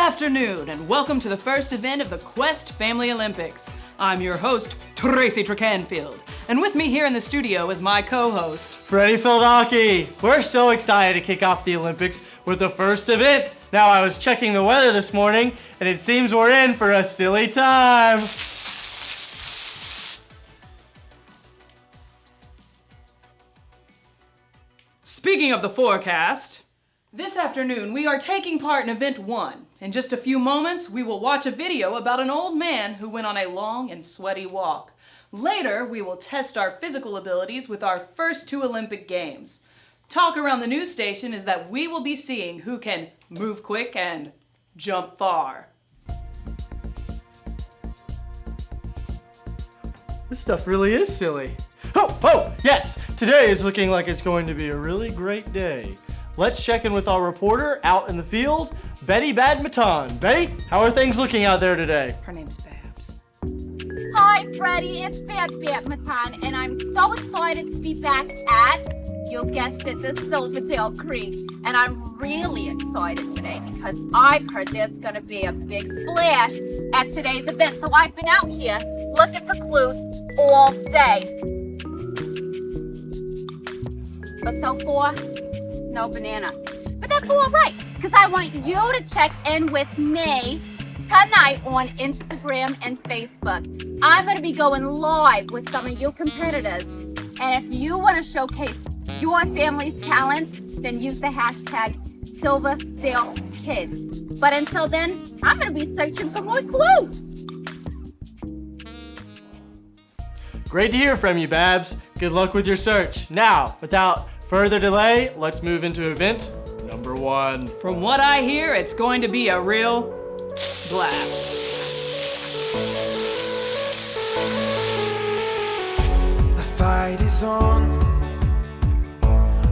afternoon, and welcome to the first event of the Quest Family Olympics. I'm your host, Tracy Trecanfield, and with me here in the studio is my co-host, Freddie Feldaki. We're so excited to kick off the Olympics with the first event. Now, I was checking the weather this morning, and it seems we're in for a silly time. Speaking of the forecast, this afternoon we are taking part in Event 1. In just a few moments, we will watch a video about an old man who went on a long and sweaty walk. Later, we will test our physical abilities with our first 2 Olympic Games. Talk around the news station is that we will be seeing who can move quick and jump far. This stuff really is silly. Oh, yes! Today is looking like it's going to be a really great day. Let's check in with our reporter out in the field, Betty Badminton. Betty, how are things looking out there today? Her name's Babs. Hi, Freddie. It's Badminton, and I'm so excited to be back at, you guessed it, the Silverdale Creek. And I'm really excited today because I've heard there's going to be a big splash at today's event. So I've been out here looking for clues all day. But so far, no banana. But that's all right, because I want you to check in with me tonight on Instagram and Facebook. I'm going to be going live with some of you competitors. And if you want to showcase your family's talents, then use the hashtag SilverDaleKids. But until then, I'm going to be searching for more clues. Great to hear from you, Babs. Good luck with your search. Now, without further delay, let's move into event number 1. From what I hear, it's going to be a real blast. The fight is on.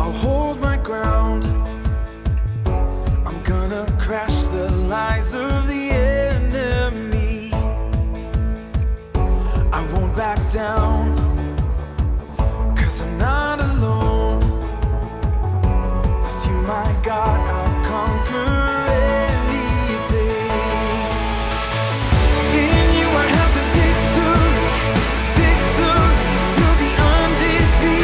I'll hold my ground. I'm gonna crash the lies of the enemy. I won't back down, 'cause I'm not alone. With you, my God, I'll conquer anything. In you I have the victory, victory. You're the undefeated.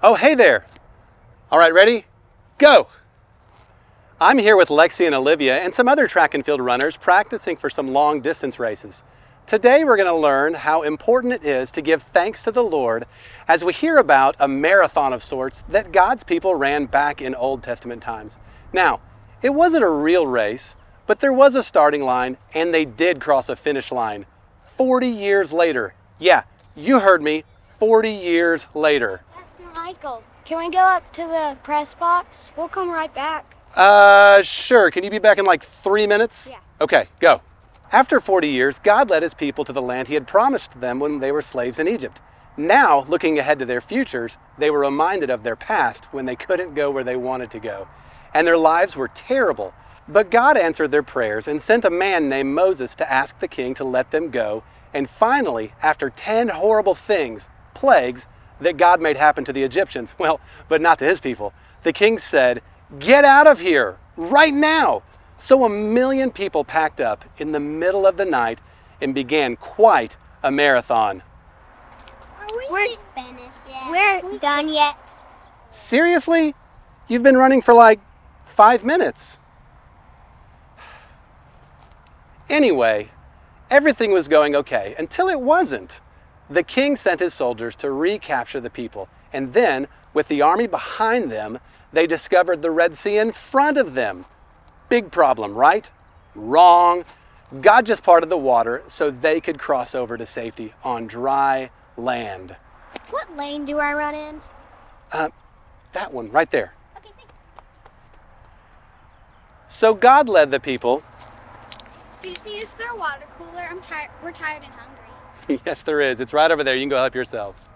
Oh, hey there. All right, ready? Go. I'm here with Lexi and Olivia and some other track and field runners practicing for some long distance races. Today we're going to learn how important it is to give thanks to the Lord as we hear about a marathon of sorts that God's people ran back in Old Testament times. Now, it wasn't a real race, but there was a starting line and they did cross a finish line 40 years later. Yeah, you heard me, 40 years later. Pastor Michael, can we go up to the press box? We'll come right back. Sure. Can you be back in like 3 minutes? Yeah. Okay, go. After 40 years, God led his people to the land he had promised them when they were slaves in Egypt. Now, looking ahead to their futures, they were reminded of their past when they couldn't go where they wanted to go. And their lives were terrible. But God answered their prayers and sent a man named Moses to ask the king to let them go. And finally, after 10 horrible things, plagues, that God made happen to the Egyptians, well, but not to his people, the king said, "Get out of here, right now." So 1 million people packed up in the middle of the night and began quite a marathon. We're finished yet? We're done yet. Seriously? You've been running for like 5 minutes. Anyway, everything was going okay until it wasn't. The king sent his soldiers to recapture the people, and then, with the army behind them, they discovered the Red Sea in front of them. Big problem, right? Wrong. God just parted the water so they could cross over to safety on dry land. What lane do I run in? That one right there. Okay, thanks. So God led the people. Excuse me, is there a water cooler? We're tired and hungry. Yes, there is. It's right over there. You can go help yourselves.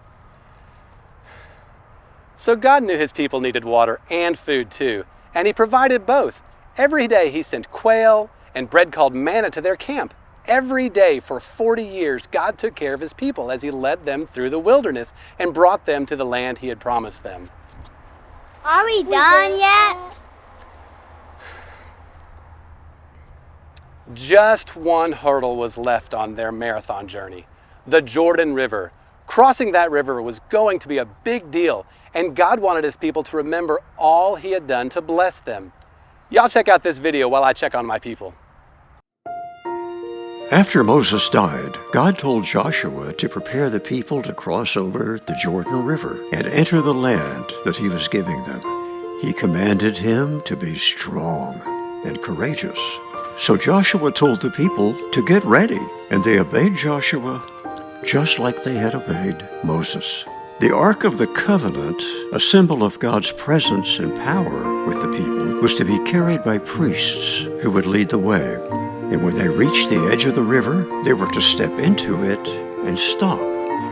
So God knew his people needed water and food too, and he provided both. Every day he sent quail and bread called manna to their camp. Every day for 40 years, God took care of his people as he led them through the wilderness and brought them to the land he had promised them. Are we done yet? Just one hurdle was left on their marathon journey, the Jordan River. Crossing that river was going to be a big deal, and God wanted his people to remember all he had done to bless them. Y'all check out this video while I check on my people. After Moses died, God told Joshua to prepare the people to cross over the Jordan River and enter the land that he was giving them. He commanded him to be strong and courageous. So Joshua told the people to get ready, and they obeyed Joshua just like they had obeyed Moses. The Ark of the Covenant, a symbol of God's presence and power with the people, was to be carried by priests who would lead the way. And when they reached the edge of the river, they were to step into it and stop.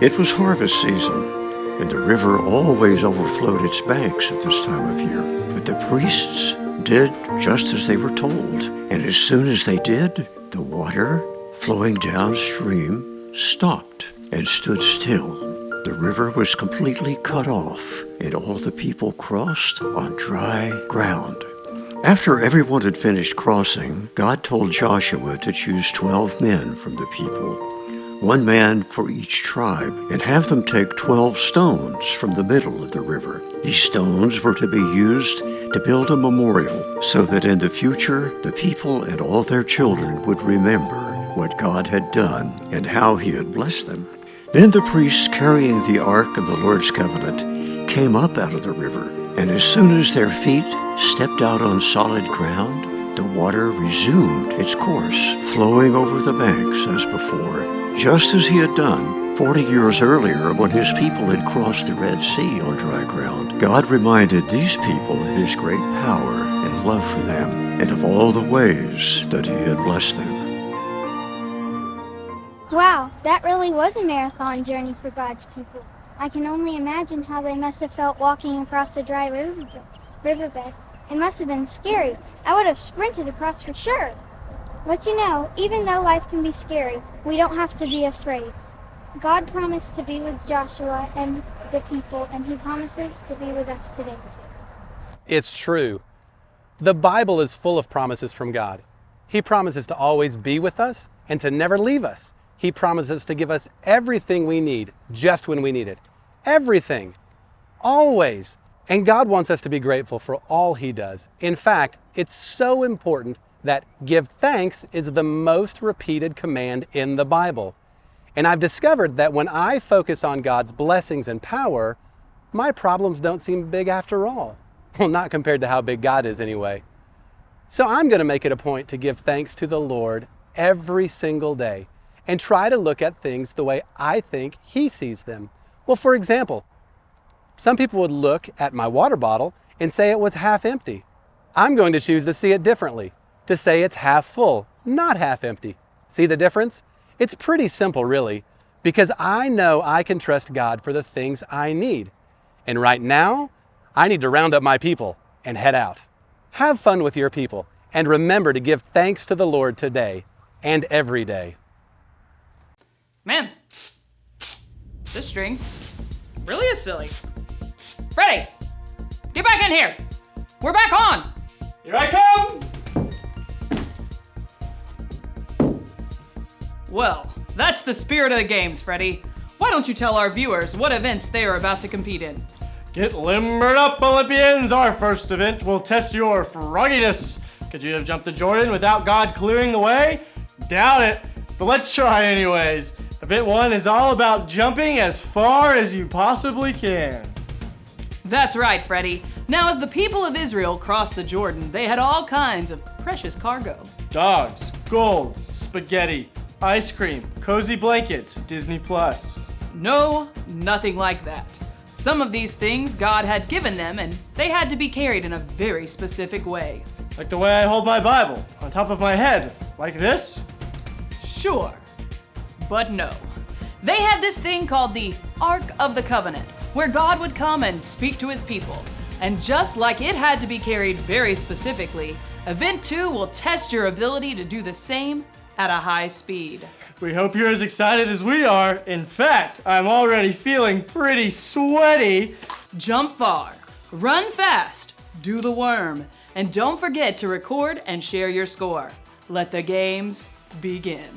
It was harvest season, and the river always overflowed its banks at this time of year. But the priests did just as they were told, and as soon as they did, the water flowing downstream stopped and stood still. The river was completely cut off, and all the people crossed on dry ground. After everyone had finished crossing, God told Joshua to choose 12 men from the people, 1 man for each tribe, and have them take 12 stones from the middle of the river. These stones were to be used to build a memorial so that in the future the people and all their children would remember what God had done and how he had blessed them. Then the priests carrying the Ark of the Lord's Covenant came up out of the river, and as soon as their feet stepped out on solid ground, the water resumed its course, flowing over the banks as before, just as he had done 40 years earlier when his people had crossed the Red Sea on dry ground. God reminded these people of his great power and love for them, and of all the ways that he had blessed them. Wow, that really was a marathon journey for God's people. I can only imagine how they must have felt walking across the dry riverbed. It must have been scary. I would have sprinted across for sure. But you know, even though life can be scary, we don't have to be afraid. God promised to be with Joshua and the people, and he promises to be with us today too. It's true. The Bible is full of promises from God. He promises to always be with us and to never leave us. He promises to give us everything we need just when we need it. Everything. Always. And God wants us to be grateful for all He does. In fact, it's so important that give thanks is the most repeated command in the Bible. And I've discovered that when I focus on God's blessings and power, my problems don't seem big after all. Well, not compared to how big God is anyway. So I'm going to make it a point to give thanks to the Lord every single day and try to look at things the way I think He sees them. Well, for example, some people would look at my water bottle and say it was half empty. I'm going to choose to see it differently, to say it's half full, not half empty. See the difference? It's pretty simple, really, because I know I can trust God for the things I need. And right now, I need to round up my people and head out. Have fun with your people, and remember to give thanks to the Lord today and every day. Man, this string really is silly. Freddy, get back in here. We're back on. Here I come! Well, that's the spirit of the games, Freddy. Why don't you tell our viewers what events they are about to compete in? Get limbered up, Olympians! Our first event will test your frogginess. Could you have jumped the Jordan without God clearing the way? Doubt it, but let's try anyways. Event 1 is all about jumping as far as you possibly can. That's right, Freddy. Now, as the people of Israel crossed the Jordan, they had all kinds of precious cargo. Dogs, gold, spaghetti, ice cream, cozy blankets, Disney Plus. No, nothing like that. Some of these things God had given them, and they had to be carried in a very specific way. Like the way I hold my Bible, on top of my head, like this? Sure, but no. They had this thing called the Ark of the Covenant, where God would come and speak to His people. And just like it had to be carried very specifically, Event 2 will test your ability to do the same at a high speed. We hope you're as excited as we are. In fact, I'm already feeling pretty sweaty. Jump far, run fast, do the worm, and don't forget to record and share your score. Let the games begin.